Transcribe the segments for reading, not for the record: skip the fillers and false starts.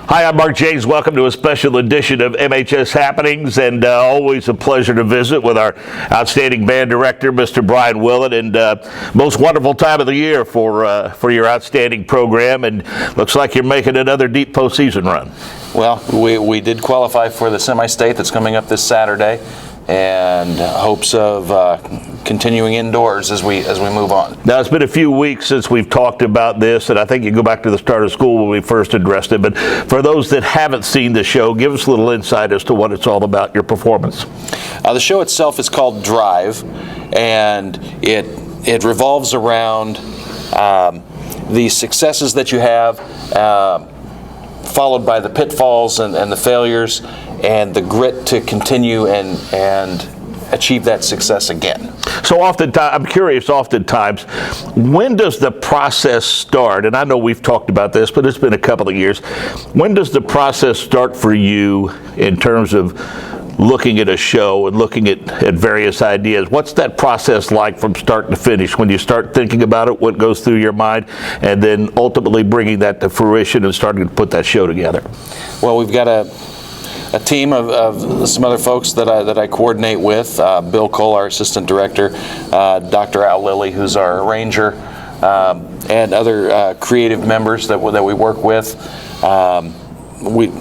Hi, I'm Mark James. Welcome to a special edition of MHS Happenings, and always a pleasure to visit with our outstanding band director, Mr. Brian Willett, and most wonderful time of the year for your outstanding program, and looks like you're making another deep postseason run. Well, we did qualify for the semi-state that's coming up this Saturday, and hopes of continuing indoors as we move on. Now, it's been a few weeks since we've talked about this, and I think you go back to the start of school when we first addressed it, but for those that haven't seen the show, give us a little insight as to what it's all about, your performance. The show itself is called Drive, and it revolves around the successes that you have, followed by the pitfalls and the failures, and the grit to continue and achieve that success again. So oftentimes, I'm curious, when does the process start? And I know we've talked about this, but it's been a couple of years. When does the process start for you in terms of looking at a show and looking at various ideas? What's that process like from start to finish when you start thinking about it, what goes through your mind, and then ultimately bringing that to fruition and starting to put that show together? Well, we've got a team of some other folks that I coordinate with. Bill Cole, our assistant director, Dr. Al Lilly, who's our arranger, and other creative members that we work with. We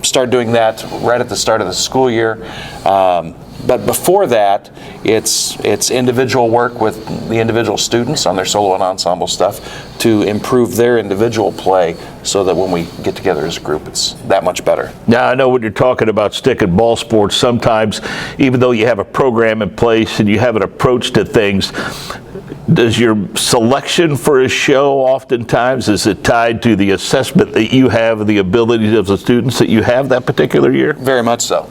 start doing that right at the start of the school year. But before that, it's individual work with the individual students on their solo and ensemble stuff to improve their individual play so that when we get together as a group, it's that much better. Now, I know when you're talking about stick and ball sports, sometimes even though you have a program in place and you have an approach to things, does your selection for a show oftentimes, is it tied to the assessment that you have of the abilities of the students that you have that particular year? Very much so.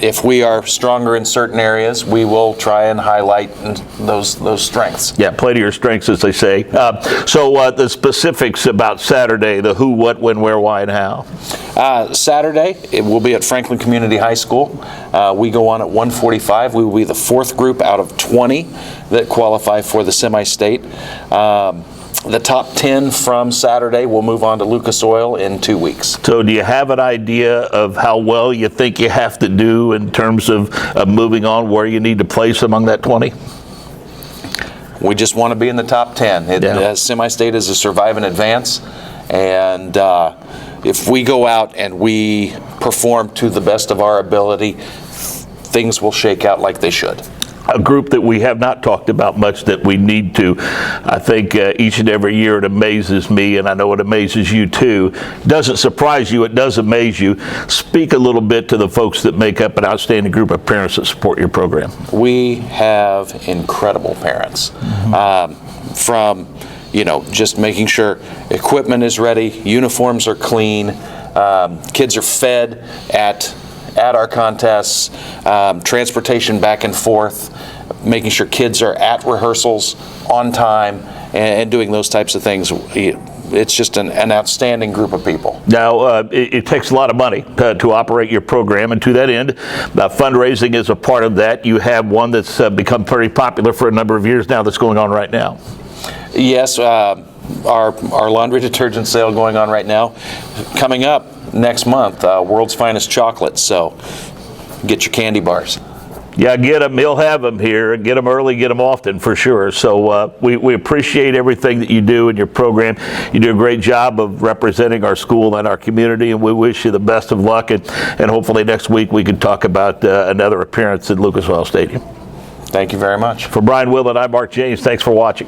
If we are stronger in certain areas, we will try and highlight those strengths. Yeah, play to your strengths, as they say. So the specifics about Saturday, the who, what, when, where, why, and how. Saturday, it will be at Franklin Community High School. We go on at 1:45. We will be the fourth group out of 20 that qualify for the semi-state. The top 10 from Saturday will move on to Lucas Oil in 2 weeks. So do you have an idea of how well you think you have to do in terms of moving on, where you need to place among that 20? We just want to be in the top 10. Semi-state is a survive and advance, and if we go out and we perform to the best of our ability, things will shake out like they should. A group that we have not talked about much that we need to. I think each and every year it amazes me, and I know it amazes you too. Doesn't surprise you, it does amaze you. Speak a little bit to the folks that make up an outstanding group of parents that support your program. We have incredible parents. From just making sure equipment is ready, uniforms are clean, kids are fed at our contests, transportation back and forth, making sure kids are at rehearsals on time, and doing those types of things. It's just an outstanding group of people. Now, it takes a lot of money to operate your program, and to that end, fundraising is a part of that. You have one that's become very popular for a number of years now that's going on right now. Yes, our laundry detergent sale going on right now. Coming up next month, World's Finest Chocolate, so get your candy bars. Yeah, get them. He'll have them here, and get them early, get them often for sure. So we appreciate everything that you do in your program. You do a great job of representing our school and our community, and we wish you the best of luck, and hopefully next week we can talk about another appearance at Lucas Oil Stadium. Thank you very much. For Brian Willett, I'm Mark James. Thanks for watching.